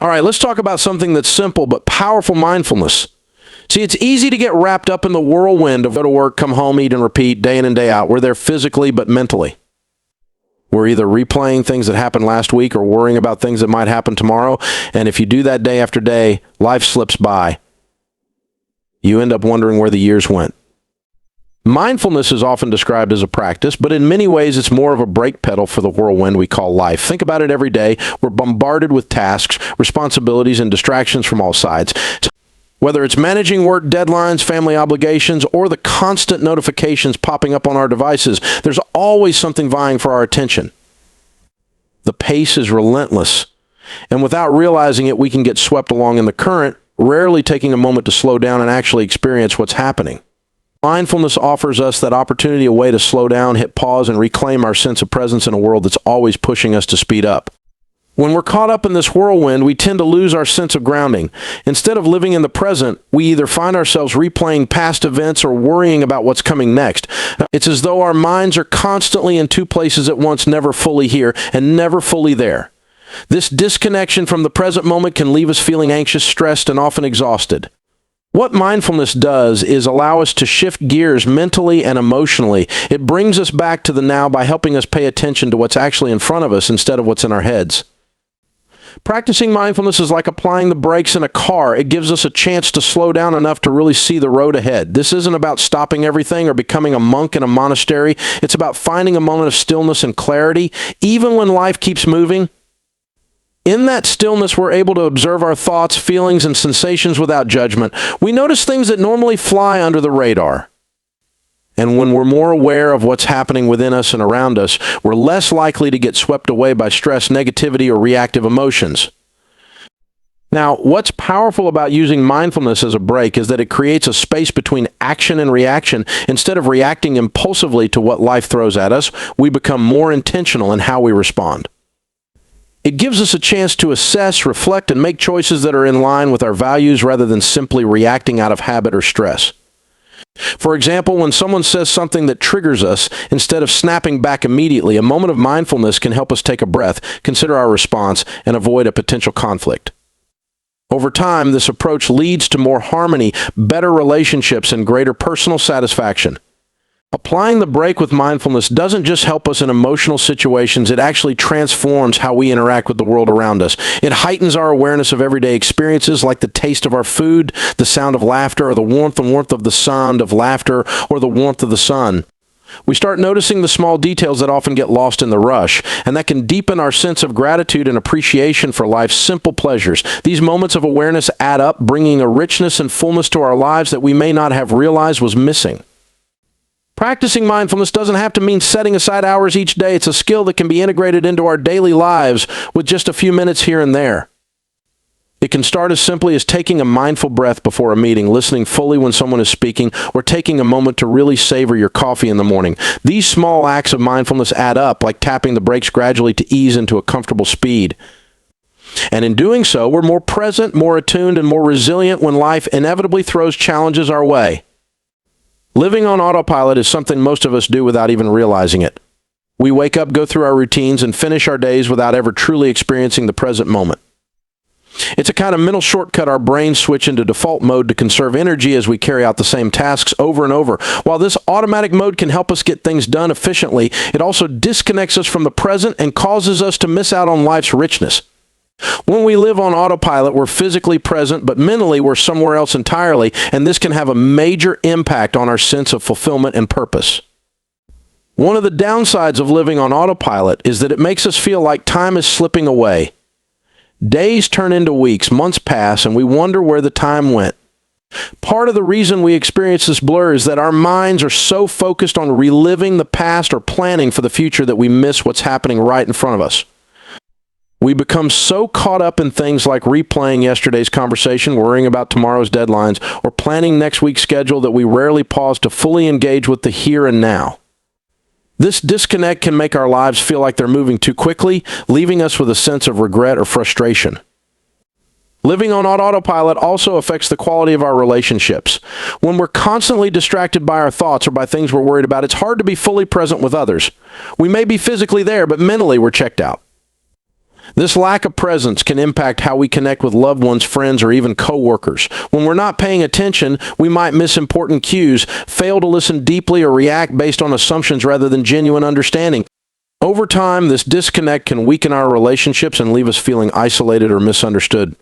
All right, let's talk about something that's simple but powerful: mindfulness. See, it's easy to get wrapped up in the whirlwind of go to work, come home, eat, and repeat day in and day out. We're there physically but mentally. We're either replaying things that happened last week or worrying about things that might happen tomorrow. And if you do that day after day, life slips by. You end up wondering where the years went. Mindfulness is often described as a practice, but in many ways it's more of a brake pedal for the whirlwind we call life. Think about it every day. We're bombarded with tasks, responsibilities, and distractions from all sides. Whether it's managing work deadlines, family obligations, or the constant notifications popping up on our devices, there's always something vying for our attention. The pace is relentless, and without realizing it, we can get swept along in the current, rarely taking a moment to slow down and actually experience what's happening. Mindfulness offers us that opportunity, a way to slow down, hit pause, and reclaim our sense of presence in a world that's always pushing us to speed up. When we're caught up in this whirlwind, we tend to lose our sense of grounding. Instead of living in the present, we either find ourselves replaying past events or worrying about what's coming next. It's as though our minds are constantly in two places at once, never fully here and never fully there. This disconnection from the present moment can leave us feeling anxious, stressed, and often exhausted. What mindfulness does is allow us to shift gears mentally and emotionally. It brings us back to the now by helping us pay attention to what's actually in front of us instead of what's in our heads. Practicing mindfulness is like applying the brakes in a car. It gives us a chance to slow down enough to really see the road ahead. This isn't about stopping everything or becoming a monk in a monastery. It's about finding a moment of stillness and clarity, even when life keeps moving. In that stillness, we're able to observe our thoughts, feelings, and sensations without judgment. We notice things that normally fly under the radar. And when we're more aware of what's happening within us and around us, we're less likely to get swept away by stress, negativity, or reactive emotions. Now, what's powerful about using mindfulness as a brake is that it creates a space between action and reaction. Instead of reacting impulsively to what life throws at us, we become more intentional in how we respond. It gives us a chance to assess, reflect, and make choices that are in line with our values rather than simply reacting out of habit or stress. For example, when someone says something that triggers us, instead of snapping back immediately, a moment of mindfulness can help us take a breath, consider our response, and avoid a potential conflict. Over time, this approach leads to more harmony, better relationships, and greater personal satisfaction. Applying the brake with mindfulness doesn't just help us in emotional situations, it actually transforms how we interact with the world around us. It heightens our awareness of everyday experiences like the taste of our food, the sound of laughter, or the warmth of the sound of laughter, or the warmth of the sun. We start noticing the small details that often get lost in the rush, and that can deepen our sense of gratitude and appreciation for life's simple pleasures. These moments of awareness add up, bringing a richness and fullness to our lives that we may not have realized was missing. Practicing mindfulness doesn't have to mean setting aside hours each day. It's a skill that can be integrated into our daily lives with just a few minutes here and there. It can start as simply as taking a mindful breath before a meeting, listening fully when someone is speaking, or taking a moment to really savor your coffee in the morning. These small acts of mindfulness add up, like tapping the brakes gradually to ease into a comfortable speed. And in doing so, we're more present, more attuned, and more resilient when life inevitably throws challenges our way. Living on autopilot is something most of us do without even realizing it. We wake up, go through our routines, and finish our days without ever truly experiencing the present moment. It's a kind of mental shortcut our brains switch into default mode to conserve energy as we carry out the same tasks over and over. While this automatic mode can help us get things done efficiently, it also disconnects us from the present and causes us to miss out on life's richness. When we live on autopilot, we're physically present, but mentally we're somewhere else entirely, and this can have a major impact on our sense of fulfillment and purpose. One of the downsides of living on autopilot is that it makes us feel like time is slipping away. Days turn into weeks, months pass, and we wonder where the time went. Part of the reason we experience this blur is that our minds are so focused on reliving the past or planning for the future that we miss what's happening right in front of us. We become so caught up in things like replaying yesterday's conversation, worrying about tomorrow's deadlines, or planning next week's schedule that we rarely pause to fully engage with the here and now. This disconnect can make our lives feel like they're moving too quickly, leaving us with a sense of regret or frustration. Living on autopilot also affects the quality of our relationships. When we're constantly distracted by our thoughts or by things we're worried about, it's hard to be fully present with others. We may be physically there, but mentally we're checked out. This lack of presence can impact how we connect with loved ones, friends, or even coworkers. When we're not paying attention, we might miss important cues, fail to listen deeply, or react based on assumptions rather than genuine understanding. Over time, this disconnect can weaken our relationships and leave us feeling isolated or misunderstood.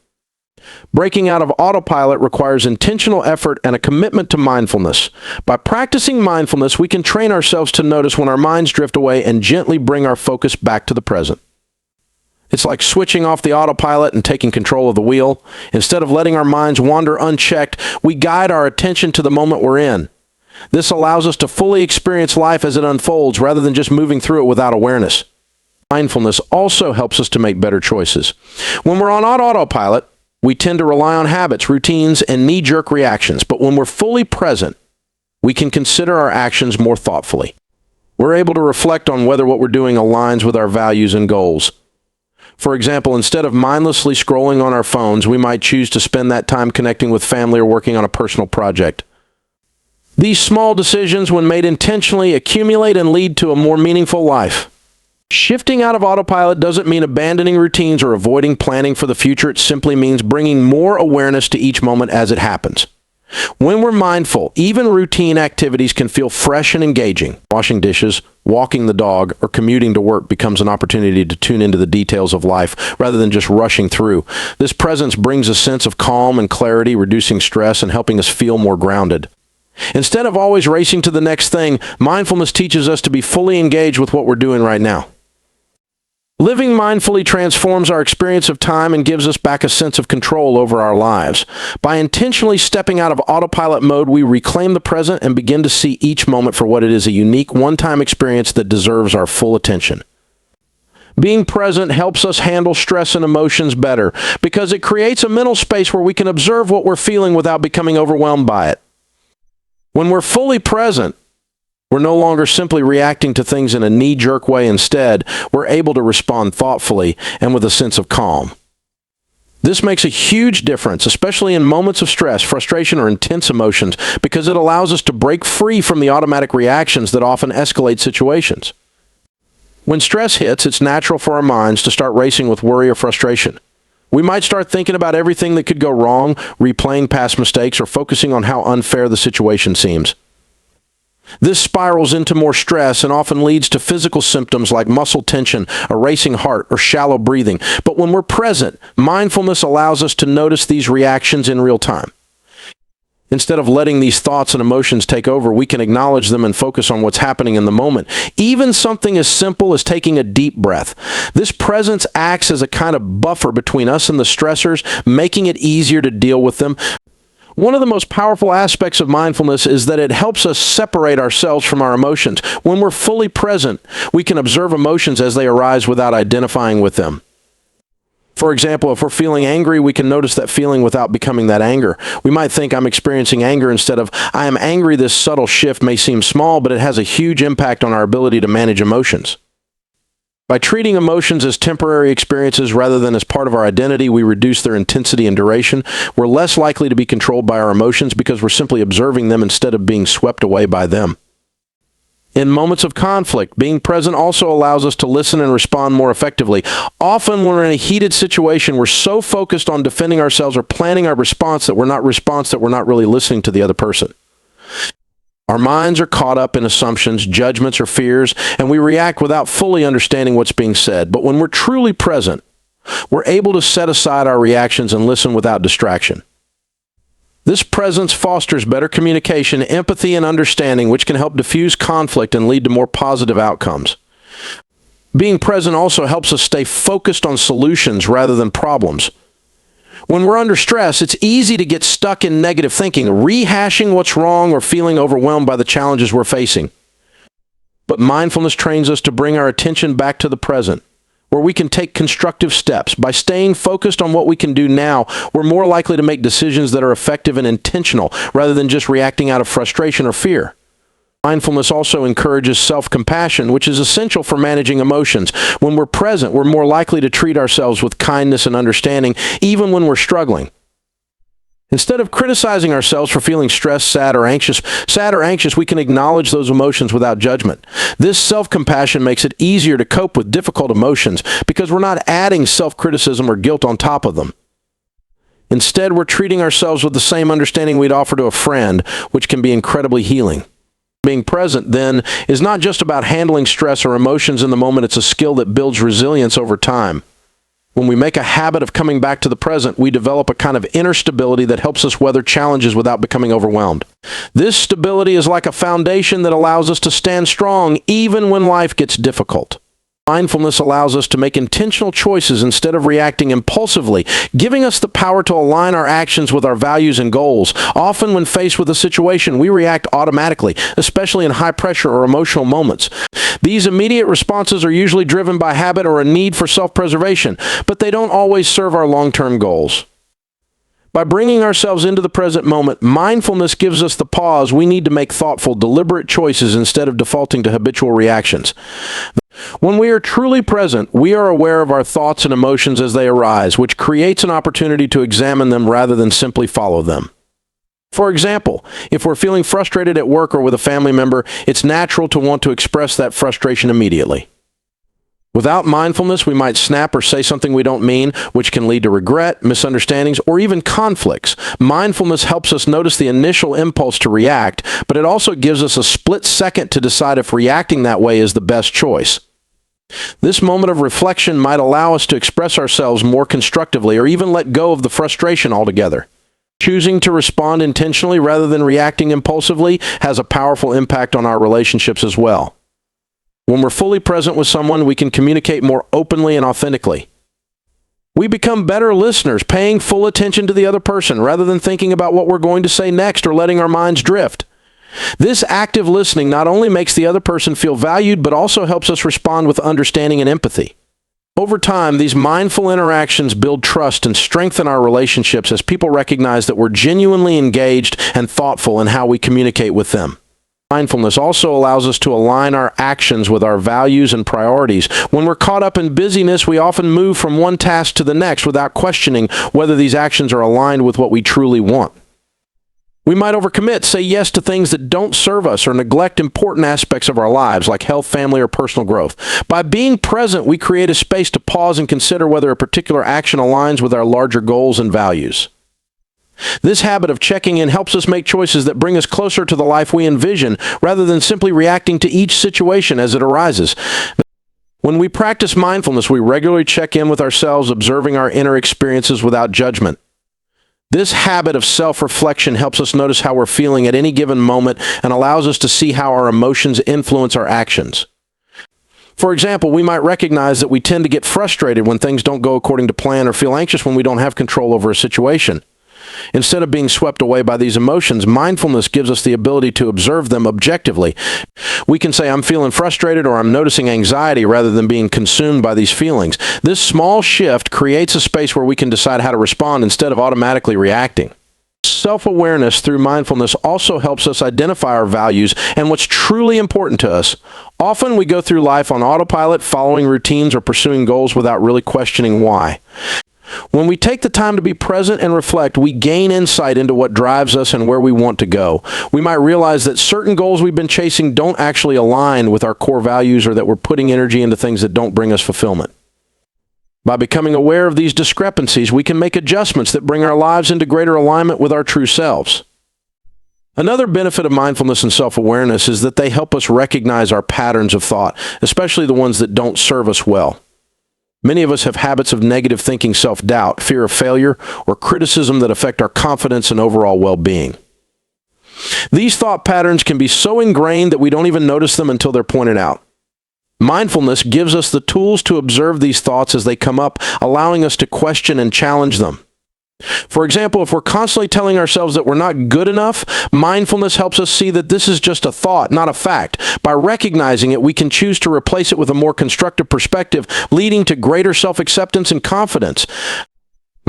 Breaking out of autopilot requires intentional effort and a commitment to mindfulness. By practicing mindfulness, we can train ourselves to notice when our minds drift away and gently bring our focus back to the present. It's like switching off the autopilot and taking control of the wheel. Instead of letting our minds wander unchecked, we guide our attention to the moment we're in. This allows us to fully experience life as it unfolds rather than just moving through it without awareness. Mindfulness also helps us to make better choices. When we're on autopilot, we tend to rely on habits, routines, and knee-jerk reactions. But when we're fully present, we can consider our actions more thoughtfully. We're able to reflect on whether what we're doing aligns with our values and goals. For example, instead of mindlessly scrolling on our phones, we might choose to spend that time connecting with family or working on a personal project. These small decisions, when made intentionally, accumulate and lead to a more meaningful life. Shifting out of autopilot doesn't mean abandoning routines or avoiding planning for the future. It simply means bringing more awareness to each moment as it happens. When we're mindful, even routine activities can feel fresh and engaging. Washing dishes, walking the dog, or commuting to work becomes an opportunity to tune into the details of life rather than just rushing through. This presence brings a sense of calm and clarity, reducing stress and helping us feel more grounded. Instead of always racing to the next thing, mindfulness teaches us to be fully engaged with what we're doing right now. Living mindfully transforms our experience of time and gives us back a sense of control over our lives. By intentionally stepping out of autopilot mode, we reclaim the present and begin to see each moment for what it is, a unique, one-time experience that deserves our full attention. Being present helps us handle stress and emotions better because it creates a mental space where we can observe what we're feeling without becoming overwhelmed by it. When we're fully present, we're no longer simply reacting to things in a knee-jerk way. Instead, we're able to respond thoughtfully and with a sense of calm. This makes a huge difference, especially in moments of stress, frustration, or intense emotions, because it allows us to break free from the automatic reactions that often escalate situations. When stress hits, it's natural for our minds to start racing with worry or frustration. We might start thinking about everything that could go wrong, replaying past mistakes, or focusing on how unfair the situation seems. This spirals into more stress and often leads to physical symptoms like muscle tension, a racing heart, or shallow breathing. But when we're present, mindfulness allows us to notice these reactions in real time. Instead of letting these thoughts and emotions take over, we can acknowledge them and focus on what's happening in the moment. Even something as simple as taking a deep breath. This presence acts as a kind of buffer between us and the stressors, making it easier to deal with them. One of the most powerful aspects of mindfulness is that it helps us separate ourselves from our emotions. When we're fully present, we can observe emotions as they arise without identifying with them. For example, if we're feeling angry, we can notice that feeling without becoming that anger. We might think I'm experiencing anger instead of I am angry. This subtle shift may seem small, but it has a huge impact on our ability to manage emotions. By treating emotions as temporary experiences rather than as part of our identity, we reduce their intensity and duration. We're less likely to be controlled by our emotions because we're simply observing them instead of being swept away by them. In moments of conflict, being present also allows us to listen and respond more effectively. Often when we're in a heated situation, we're so focused on defending ourselves or planning our response that we're not really listening to the other person. Our minds are caught up in assumptions, judgments, or fears, and we react without fully understanding what's being said. But when we're truly present, we're able to set aside our reactions and listen without distraction. This presence fosters better communication, empathy, and understanding, which can help diffuse conflict and lead to more positive outcomes. Being present also helps us stay focused on solutions rather than problems. When we're under stress, it's easy to get stuck in negative thinking, rehashing what's wrong or feeling overwhelmed by the challenges we're facing. But mindfulness trains us to bring our attention back to the present, where we can take constructive steps. By staying focused on what we can do now, we're more likely to make decisions that are effective and intentional, rather than just reacting out of frustration or fear. Mindfulness also encourages self-compassion, which is essential for managing emotions. When we're present, we're more likely to treat ourselves with kindness and understanding, even when we're struggling. Instead of criticizing ourselves for feeling stressed, sad, or anxious, we can acknowledge those emotions without judgment. This self-compassion makes it easier to cope with difficult emotions because we're not adding self-criticism or guilt on top of them. Instead, we're treating ourselves with the same understanding we'd offer to a friend, which can be incredibly healing. Being present, then, is not just about handling stress or emotions in the moment. It's a skill that builds resilience over time. When we make a habit of coming back to the present, we develop a kind of inner stability that helps us weather challenges without becoming overwhelmed. This stability is like a foundation that allows us to stand strong even when life gets difficult. Mindfulness allows us to make intentional choices instead of reacting impulsively, giving us the power to align our actions with our values and goals. Often when faced with a situation, we react automatically, especially in high pressure or emotional moments. These immediate responses are usually driven by habit or a need for self-preservation, but they don't always serve our long-term goals. By bringing ourselves into the present moment, mindfulness gives us the pause we need to make thoughtful, deliberate choices instead of defaulting to habitual reactions. When we are truly present, we are aware of our thoughts and emotions as they arise, which creates an opportunity to examine them rather than simply follow them. For example, if we're feeling frustrated at work or with a family member, it's natural to want to express that frustration immediately. Without mindfulness, we might snap or say something we don't mean, which can lead to regret, misunderstandings, or even conflicts. Mindfulness helps us notice the initial impulse to react, but it also gives us a split second to decide if reacting that way is the best choice. This moment of reflection might allow us to express ourselves more constructively or even let go of the frustration altogether. Choosing to respond intentionally rather than reacting impulsively has a powerful impact on our relationships as well. When we're fully present with someone, we can communicate more openly and authentically. We become better listeners, paying full attention to the other person rather than thinking about what we're going to say next or letting our minds drift. This active listening not only makes the other person feel valued, but also helps us respond with understanding and empathy. Over time, these mindful interactions build trust and strengthen our relationships as people recognize that we're genuinely engaged and thoughtful in how we communicate with them. Mindfulness also allows us to align our actions with our values and priorities. When we're caught up in busyness, we often move from one task to the next without questioning whether these actions are aligned with what we truly want. We might overcommit, say yes to things that don't serve us, or neglect important aspects of our lives, like health, family, or personal growth. By being present, we create a space to pause and consider whether a particular action aligns with our larger goals and values. This habit of checking in helps us make choices that bring us closer to the life we envision, rather than simply reacting to each situation as it arises. When we practice mindfulness, we regularly check in with ourselves, observing our inner experiences without judgment. This habit of self-reflection helps us notice how we're feeling at any given moment and allows us to see how our emotions influence our actions. For example, we might recognize that we tend to get frustrated when things don't go according to plan or feel anxious when we don't have control over a situation. Instead of being swept away by these emotions, mindfulness gives us the ability to observe them objectively. We can say, I'm feeling frustrated, or I'm noticing anxiety, rather than being consumed by these feelings. This small shift creates a space where we can decide how to respond instead of automatically reacting. Self-awareness through mindfulness also helps us identify our values and what's truly important to us. Often we go through life on autopilot, following routines or pursuing goals without really questioning why. When we take the time to be present and reflect, we gain insight into what drives us and where we want to go. We might realize that certain goals we've been chasing don't actually align with our core values, or that we're putting energy into things that don't bring us fulfillment. By becoming aware of these discrepancies, we can make adjustments that bring our lives into greater alignment with our true selves. Another benefit of mindfulness and self-awareness is that they help us recognize our patterns of thought, especially the ones that don't serve us well. Many of us have habits of negative thinking, self-doubt, fear of failure, or criticism that affect our confidence and overall well-being. These thought patterns can be so ingrained that we don't even notice them until they're pointed out. Mindfulness gives us the tools to observe these thoughts as they come up, allowing us to question and challenge them. For example, if we're constantly telling ourselves that we're not good enough, mindfulness helps us see that this is just a thought, not a fact. By recognizing it, we can choose to replace it with a more constructive perspective, leading to greater self-acceptance and confidence.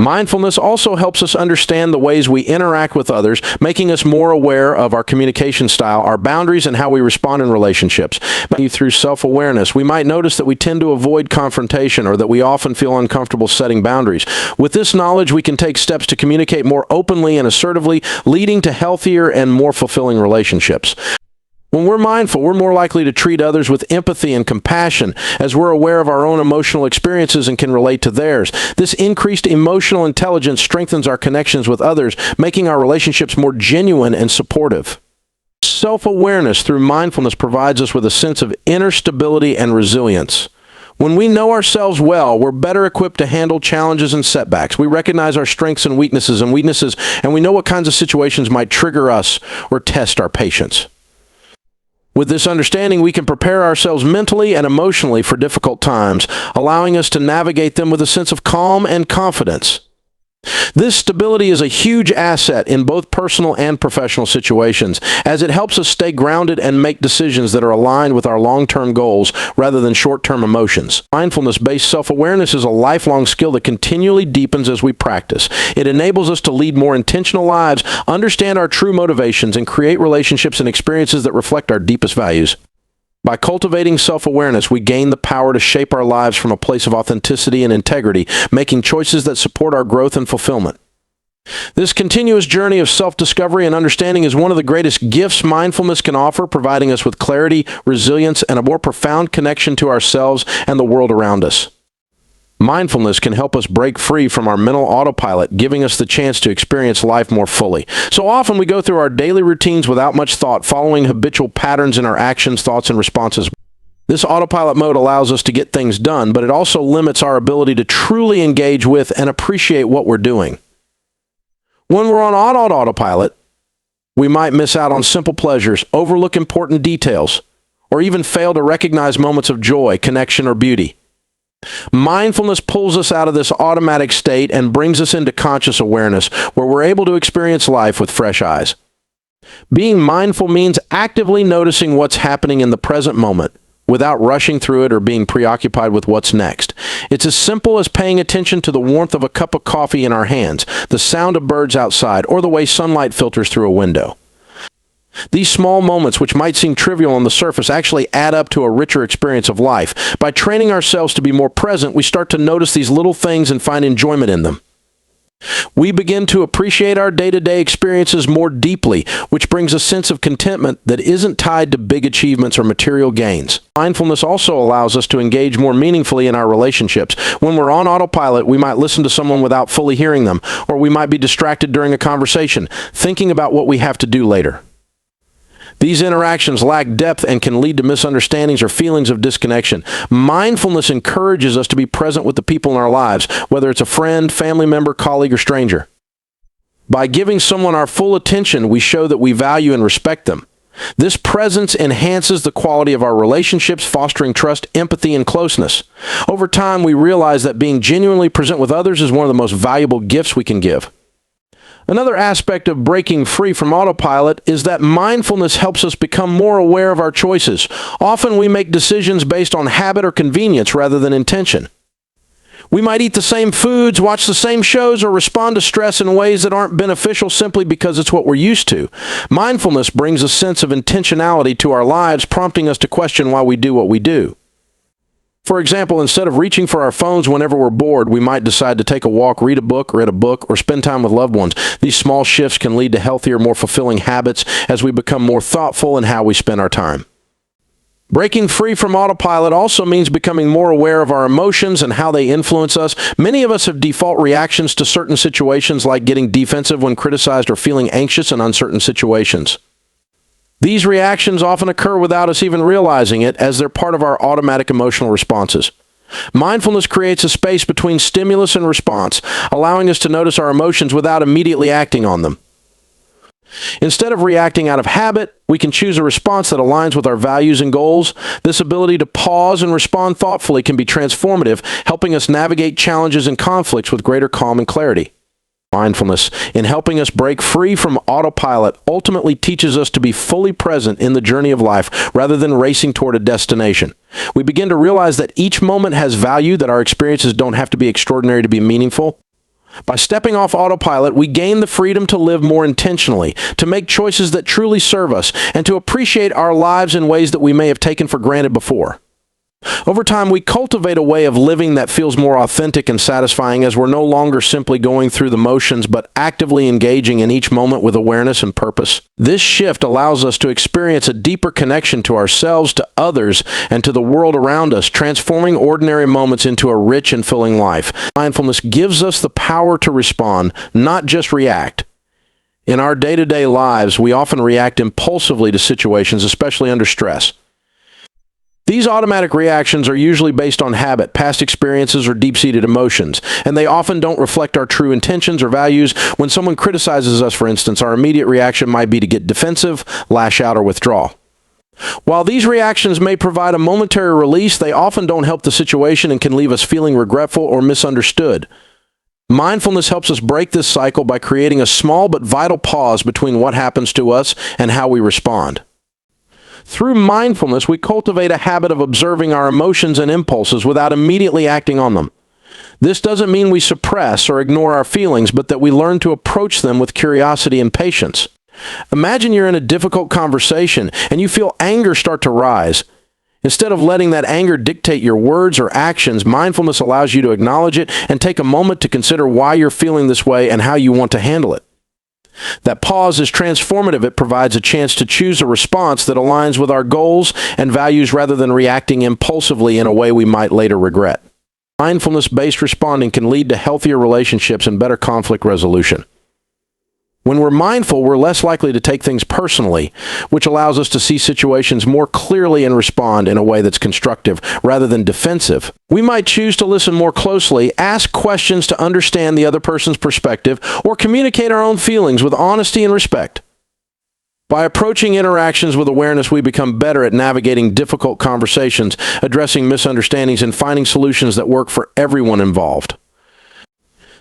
Mindfulness also helps us understand the ways we interact with others, making us more aware of our communication style, our boundaries, and how we respond in relationships. Through self-awareness, we might notice that we tend to avoid confrontation or that we often feel uncomfortable setting boundaries. With this knowledge, we can take steps to communicate more openly and assertively, leading to healthier and more fulfilling relationships. When we're mindful, we're more likely to treat others with empathy and compassion as we're aware of our own emotional experiences and can relate to theirs. This increased emotional intelligence strengthens our connections with others, making our relationships more genuine and supportive. Self-awareness through mindfulness provides us with a sense of inner stability and resilience. When we know ourselves well, we're better equipped to handle challenges and setbacks. We recognize our strengths and weaknesses, and we know what kinds of situations might trigger us or test our patience. With this understanding, we can prepare ourselves mentally and emotionally for difficult times, allowing us to navigate them with a sense of calm and confidence. This stability is a huge asset in both personal and professional situations, as it helps us stay grounded and make decisions that are aligned with our long-term goals rather than short-term emotions. Mindfulness-based self-awareness is a lifelong skill that continually deepens as we practice. It enables us to lead more intentional lives, understand our true motivations, and create relationships and experiences that reflect our deepest values. By cultivating self-awareness, we gain the power to shape our lives from a place of authenticity and integrity, making choices that support our growth and fulfillment. This continuous journey of self-discovery and understanding is one of the greatest gifts mindfulness can offer, providing us with clarity, resilience, and a more profound connection to ourselves and the world around us. Mindfulness can help us break free from our mental autopilot, giving us the chance to experience life more fully. So often we go through our daily routines without much thought, following habitual patterns in our actions, thoughts, and responses. This autopilot mode allows us to get things done, but it also limits our ability to truly engage with and appreciate what we're doing. When we're on autopilot, we might miss out on simple pleasures, overlook important details, or even fail to recognize moments of joy, connection, or beauty. Mindfulness pulls us out of this automatic state and brings us into conscious awareness, where we're able to experience life with fresh eyes. Being mindful means actively noticing what's happening in the present moment, without rushing through it or being preoccupied with what's next. It's as simple as paying attention to the warmth of a cup of coffee in our hands, the sound of birds outside, or the way sunlight filters through a window. These small moments, which might seem trivial on the surface, actually add up to a richer experience of life. By training ourselves to be more present, we start to notice these little things and find enjoyment in them. We begin to appreciate our day-to-day experiences more deeply, which brings a sense of contentment that isn't tied to big achievements or material gains. Mindfulness also allows us to engage more meaningfully in our relationships. When we're on autopilot, we might listen to someone without fully hearing them, or we might be distracted during a conversation, thinking about what we have to do later. These interactions lack depth and can lead to misunderstandings or feelings of disconnection. Mindfulness encourages us to be present with the people in our lives, whether it's a friend, family member, colleague, or stranger. By giving someone our full attention, we show that we value and respect them. This presence enhances the quality of our relationships, fostering trust, empathy, and closeness. Over time, we realize that being genuinely present with others is one of the most valuable gifts we can give. Another aspect of breaking free from autopilot is that mindfulness helps us become more aware of our choices. Often we make decisions based on habit or convenience rather than intention. We might eat the same foods, watch the same shows, or respond to stress in ways that aren't beneficial simply because it's what we're used to. Mindfulness brings a sense of intentionality to our lives, prompting us to question why we do what we do. For example, instead of reaching for our phones whenever we're bored, we might decide to take a walk, read a book, or spend time with loved ones. These small shifts can lead to healthier, more fulfilling habits as we become more thoughtful in how we spend our time. Breaking free from autopilot also means becoming more aware of our emotions and how they influence us. Many of us have default reactions to certain situations, like getting defensive when criticized or feeling anxious in uncertain situations. These reactions often occur without us even realizing it, as they're part of our automatic emotional responses. Mindfulness creates a space between stimulus and response, allowing us to notice our emotions without immediately acting on them. Instead of reacting out of habit, we can choose a response that aligns with our values and goals. This ability to pause and respond thoughtfully can be transformative, helping us navigate challenges and conflicts with greater calm and clarity. Mindfulness, in helping us break free from autopilot, ultimately teaches us to be fully present in the journey of life rather than racing toward a destination. We begin to realize that each moment has value, that our experiences don't have to be extraordinary to be meaningful. By stepping off autopilot, we gain the freedom to live more intentionally, to make choices that truly serve us, and to appreciate our lives in ways that we may have taken for granted before. Over time, we cultivate a way of living that feels more authentic and satisfying as we're no longer simply going through the motions, but actively engaging in each moment with awareness and purpose. This shift allows us to experience a deeper connection to ourselves, to others, and to the world around us, transforming ordinary moments into a rich and fulfilling life. Mindfulness gives us the power to respond, not just react. In our day-to-day lives, we often react impulsively to situations, especially under stress. These automatic reactions are usually based on habit, past experiences, or deep-seated emotions, and they often don't reflect our true intentions or values. When someone criticizes us, for instance, our immediate reaction might be to get defensive, lash out, or withdraw. While these reactions may provide a momentary release, they often don't help the situation and can leave us feeling regretful or misunderstood. Mindfulness helps us break this cycle by creating a small but vital pause between what happens to us and how we respond. Through mindfulness, we cultivate a habit of observing our emotions and impulses without immediately acting on them. This doesn't mean we suppress or ignore our feelings, but that we learn to approach them with curiosity and patience. Imagine you're in a difficult conversation and you feel anger start to rise. Instead of letting that anger dictate your words or actions, mindfulness allows you to acknowledge it and take a moment to consider why you're feeling this way and how you want to handle it. That pause is transformative. It provides a chance to choose a response that aligns with our goals and values rather than reacting impulsively in a way we might later regret. Mindfulness-based responding can lead to healthier relationships and better conflict resolution. When we're mindful, we're less likely to take things personally, which allows us to see situations more clearly and respond in a way that's constructive rather than defensive. We might choose to listen more closely, ask questions to understand the other person's perspective, or communicate our own feelings with honesty and respect. By approaching interactions with awareness, we become better at navigating difficult conversations, addressing misunderstandings, and finding solutions that work for everyone involved.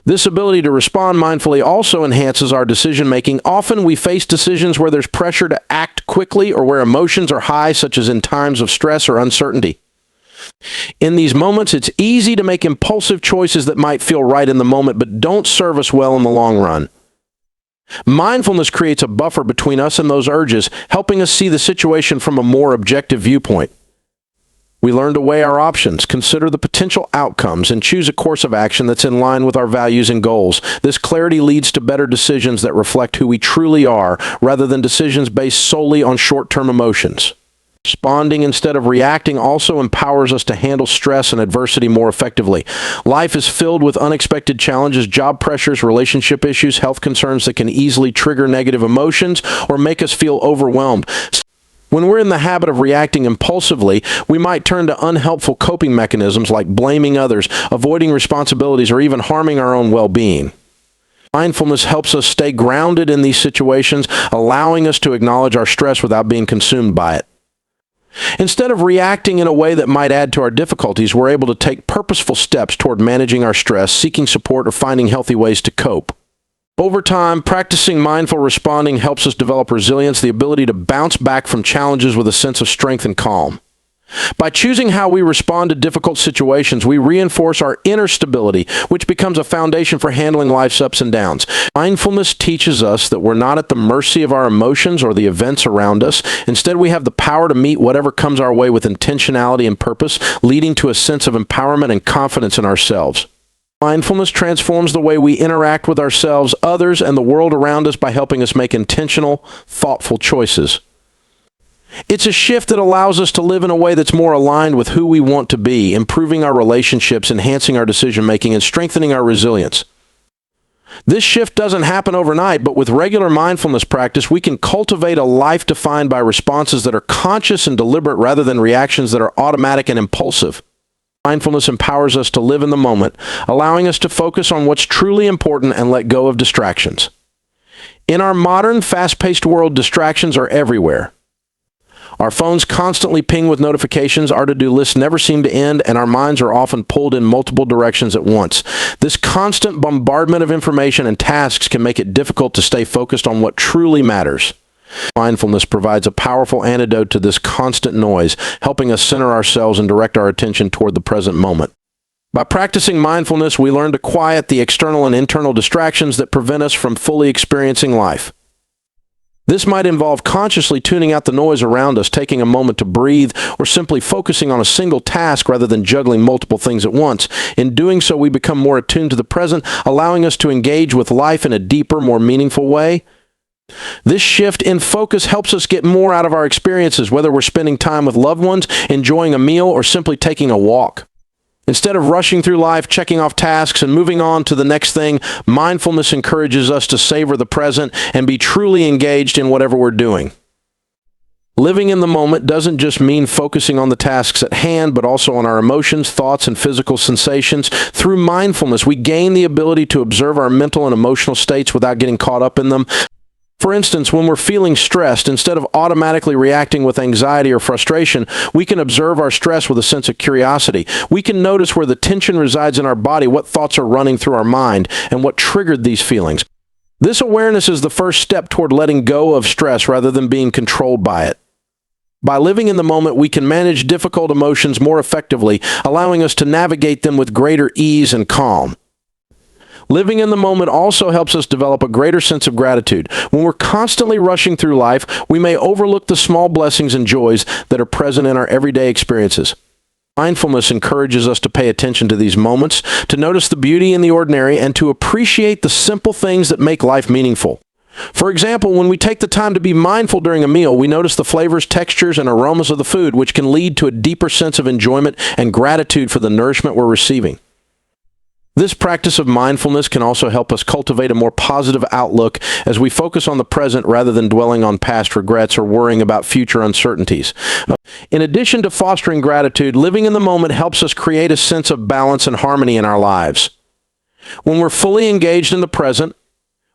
This ability to respond mindfully also enhances our decision-making. Often we face decisions where there's pressure to act quickly or where emotions are high, such as in times of stress or uncertainty. In these moments, it's easy to make impulsive choices that might feel right in the moment but don't serve us well in the long run. Mindfulness creates a buffer between us and those urges, helping us see the situation from a more objective viewpoint. We learn to weigh our options, consider the potential outcomes, and choose a course of action that's in line with our values and goals. This clarity leads to better decisions that reflect who we truly are, rather than decisions based solely on short-term emotions. Responding instead of reacting also empowers us to handle stress and adversity more effectively. Life is filled with unexpected challenges, job pressures, relationship issues, health concerns that can easily trigger negative emotions or make us feel overwhelmed. When we're in the habit of reacting impulsively, we might turn to unhelpful coping mechanisms like blaming others, avoiding responsibilities, or even harming our own well-being. Mindfulness helps us stay grounded in these situations, allowing us to acknowledge our stress without being consumed by it. Instead of reacting in a way that might add to our difficulties, we're able to take purposeful steps toward managing our stress, seeking support, or finding healthy ways to cope. Over time, practicing mindful responding helps us develop resilience, the ability to bounce back from challenges with a sense of strength and calm. By choosing how we respond to difficult situations, we reinforce our inner stability, which becomes a foundation for handling life's ups and downs. Mindfulness teaches us that we're not at the mercy of our emotions or the events around us. Instead, we have the power to meet whatever comes our way with intentionality and purpose, leading to a sense of empowerment and confidence in ourselves. Mindfulness transforms the way we interact with ourselves, others, and the world around us by helping us make intentional, thoughtful choices. It's a shift that allows us to live in a way that's more aligned with who we want to be, improving our relationships, enhancing our decision-making, and strengthening our resilience. This shift doesn't happen overnight, but with regular mindfulness practice, we can cultivate a life defined by responses that are conscious and deliberate rather than reactions that are automatic and impulsive. Mindfulness empowers us to live in the moment, allowing us to focus on what's truly important and let go of distractions. In our modern, fast-paced world, distractions are everywhere. Our phones constantly ping with notifications, our to-do lists never seem to end, and our minds are often pulled in multiple directions at once. This constant bombardment of information and tasks can make it difficult to stay focused on what truly matters. Mindfulness provides a powerful antidote to this constant noise, helping us center ourselves and direct our attention toward the present moment. By practicing mindfulness, we learn to quiet the external and internal distractions that prevent us from fully experiencing life. This might involve consciously tuning out the noise around us, taking a moment to breathe, or simply focusing on a single task rather than juggling multiple things at once. In doing so, we become more attuned to the present, allowing us to engage with life in a deeper, more meaningful way. This shift in focus helps us get more out of our experiences, whether we're spending time with loved ones, enjoying a meal, or simply taking a walk. Instead of rushing through life, checking off tasks, and moving on to the next thing, mindfulness encourages us to savor the present and be truly engaged in whatever we're doing. Living in the moment doesn't just mean focusing on the tasks at hand, but also on our emotions, thoughts, and physical sensations. Through mindfulness, we gain the ability to observe our mental and emotional states without getting caught up in them. For instance, when we're feeling stressed, instead of automatically reacting with anxiety or frustration, we can observe our stress with a sense of curiosity. We can notice where the tension resides in our body, what thoughts are running through our mind, and what triggered these feelings. This awareness is the first step toward letting go of stress rather than being controlled by it. By living in the moment, we can manage difficult emotions more effectively, allowing us to navigate them with greater ease and calm. Living in the moment also helps us develop a greater sense of gratitude. When we're constantly rushing through life, we may overlook the small blessings and joys that are present in our everyday experiences. Mindfulness encourages us to pay attention to these moments, to notice the beauty in the ordinary, and to appreciate the simple things that make life meaningful. For example, when we take the time to be mindful during a meal, we notice the flavors, textures, and aromas of the food, which can lead to a deeper sense of enjoyment and gratitude for the nourishment we're receiving. This practice of mindfulness can also help us cultivate a more positive outlook as we focus on the present rather than dwelling on past regrets or worrying about future uncertainties. In addition to fostering gratitude, living in the moment helps us create a sense of balance and harmony in our lives. When we're fully engaged in the present,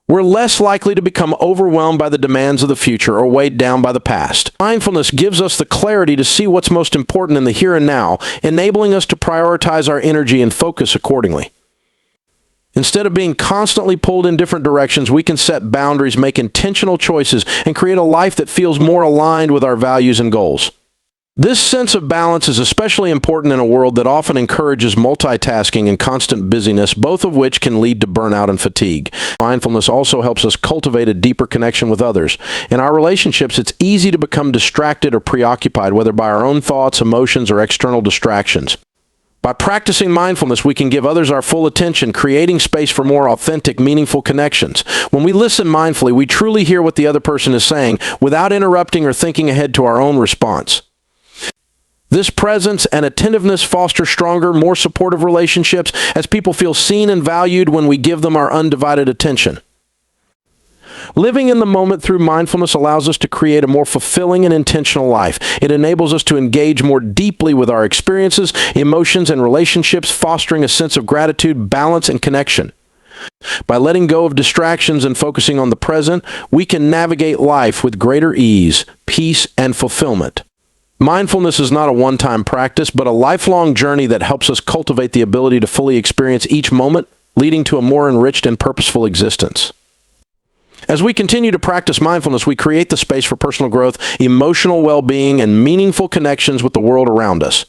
we're less likely to become overwhelmed by the demands of the future or weighed down by the past. Mindfulness gives us the clarity to see what's most important in the here and now, enabling us to prioritize our energy and focus accordingly. Instead of being constantly pulled in different directions, we can set boundaries, make intentional choices, and create a life that feels more aligned with our values and goals. This sense of balance is especially important in a world that often encourages multitasking and constant busyness, both of which can lead to burnout and fatigue. Mindfulness also helps us cultivate a deeper connection with others. In our relationships, it's easy to become distracted or preoccupied, whether by our own thoughts, emotions, or external distractions. By practicing mindfulness, we can give others our full attention, creating space for more authentic, meaningful connections. When we listen mindfully, we truly hear what the other person is saying without interrupting or thinking ahead to our own response. This presence and attentiveness foster stronger, more supportive relationships as people feel seen and valued when we give them our undivided attention. Living in the moment through mindfulness allows us to create a more fulfilling and intentional life. It enables us to engage more deeply with our experiences, emotions, and relationships, fostering a sense of gratitude, balance, and connection. By letting go of distractions and focusing on the present, we can navigate life with greater ease, peace, and fulfillment. Mindfulness is not a one-time practice, but a lifelong journey that helps us cultivate the ability to fully experience each moment, leading to a more enriched and purposeful existence. As we continue to practice mindfulness, we create the space for personal growth, emotional well-being, and meaningful connections with the world around us.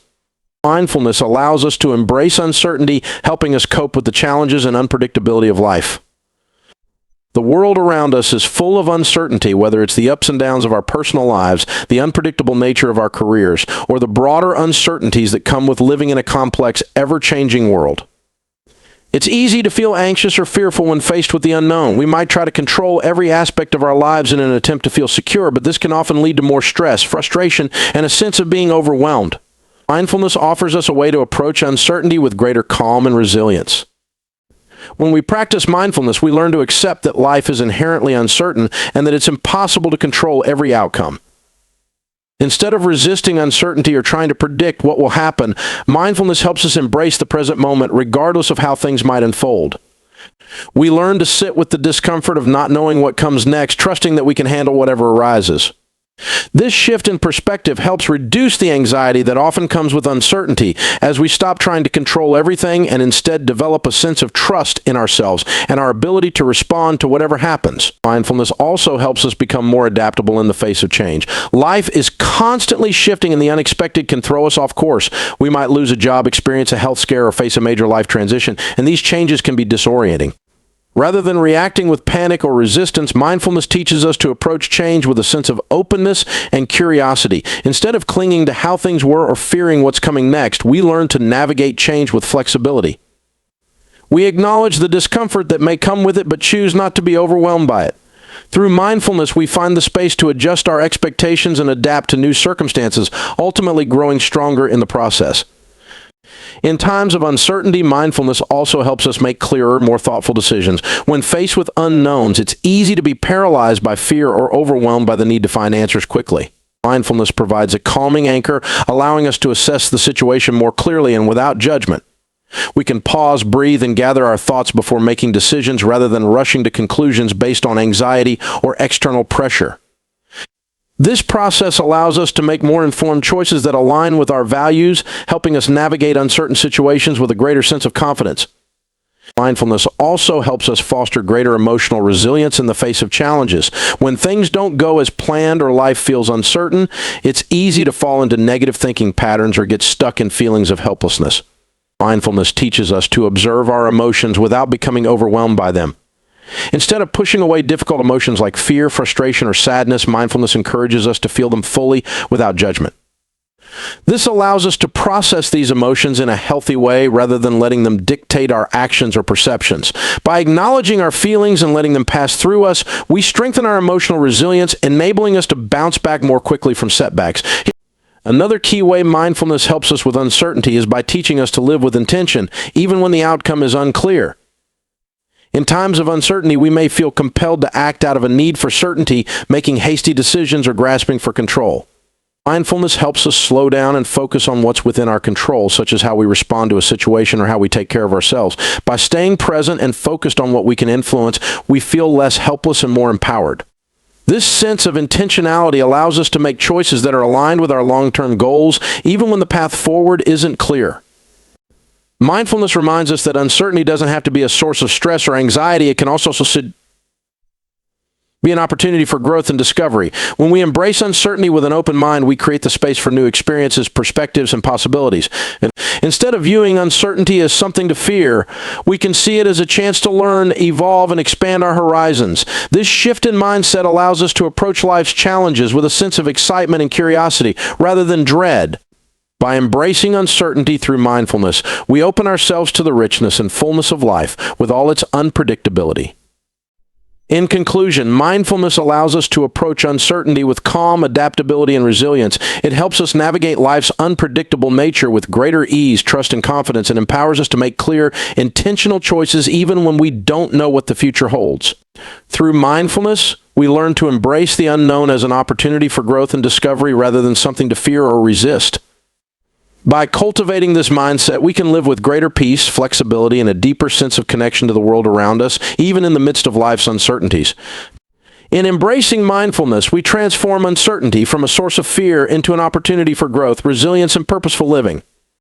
Mindfulness allows us to embrace uncertainty, helping us cope with the challenges and unpredictability of life. The world around us is full of uncertainty, whether it's the ups and downs of our personal lives, the unpredictable nature of our careers, or the broader uncertainties that come with living in a complex, ever-changing world. It's easy to feel anxious or fearful when faced with the unknown. We might try to control every aspect of our lives in an attempt to feel secure, but this can often lead to more stress, frustration, and a sense of being overwhelmed. Mindfulness offers us a way to approach uncertainty with greater calm and resilience. When we practice mindfulness, we learn to accept that life is inherently uncertain and that it's impossible to control every outcome. Instead of resisting uncertainty or trying to predict what will happen, mindfulness helps us embrace the present moment regardless of how things might unfold. We learn to sit with the discomfort of not knowing what comes next, trusting that we can handle whatever arises. This shift in perspective helps reduce the anxiety that often comes with uncertainty as we stop trying to control everything and instead develop a sense of trust in ourselves and our ability to respond to whatever happens. Mindfulness also helps us become more adaptable in the face of change. Life is constantly shifting and the unexpected can throw us off course. We might lose a job, experience a health scare, or face a major life transition, and these changes can be disorienting. Rather than reacting with panic or resistance, mindfulness teaches us to approach change with a sense of openness and curiosity. Instead of clinging to how things were or fearing what's coming next, we learn to navigate change with flexibility. We acknowledge the discomfort that may come with it, but choose not to be overwhelmed by it. Through mindfulness, we find the space to adjust our expectations and adapt to new circumstances, ultimately growing stronger in the process. In times of uncertainty, mindfulness also helps us make clearer, more thoughtful decisions. When faced with unknowns, it's easy to be paralyzed by fear or overwhelmed by the need to find answers quickly. Mindfulness provides a calming anchor, allowing us to assess the situation more clearly and without judgment. We can pause, breathe, and gather our thoughts before making decisions rather than rushing to conclusions based on anxiety or external pressure. This process allows us to make more informed choices that align with our values, helping us navigate uncertain situations with a greater sense of confidence. Mindfulness also helps us foster greater emotional resilience in the face of challenges. When things don't go as planned or life feels uncertain, it's easy to fall into negative thinking patterns or get stuck in feelings of helplessness. Mindfulness teaches us to observe our emotions without becoming overwhelmed by them. Instead of pushing away difficult emotions like fear, frustration, or sadness, mindfulness encourages us to feel them fully without judgment. This allows us to process these emotions in a healthy way rather than letting them dictate our actions or perceptions. By acknowledging our feelings and letting them pass through us, we strengthen our emotional resilience, enabling us to bounce back more quickly from setbacks. Another key way mindfulness helps us with uncertainty is by teaching us to live with intention, even when the outcome is unclear. In times of uncertainty, we may feel compelled to act out of a need for certainty, making hasty decisions or grasping for control. Mindfulness helps us slow down and focus on what's within our control, such as how we respond to a situation or how we take care of ourselves. By staying present and focused on what we can influence, we feel less helpless and more empowered. This sense of intentionality allows us to make choices that are aligned with our long-term goals, even when the path forward isn't clear. Mindfulness reminds us that uncertainty doesn't have to be a source of stress or anxiety. It can also be an opportunity for growth and discovery. When we embrace uncertainty with an open mind, we create the space for new experiences, perspectives, and possibilities. And instead of viewing uncertainty as something to fear, we can see it as a chance to learn, evolve, and expand our horizons. This shift in mindset allows us to approach life's challenges with a sense of excitement and curiosity rather than dread. By embracing uncertainty through mindfulness, we open ourselves to the richness and fullness of life with all its unpredictability. In conclusion, mindfulness allows us to approach uncertainty with calm, adaptability, and resilience. It helps us navigate life's unpredictable nature with greater ease, trust, and confidence, and empowers us to make clear, intentional choices even when we don't know what the future holds. Through mindfulness, we learn to embrace the unknown as an opportunity for growth and discovery rather than something to fear or resist. By cultivating this mindset, we can live with greater peace, flexibility, and a deeper sense of connection to the world around us, even in the midst of life's uncertainties. In embracing mindfulness, we transform uncertainty from a source of fear into an opportunity for growth, resilience, and purposeful living.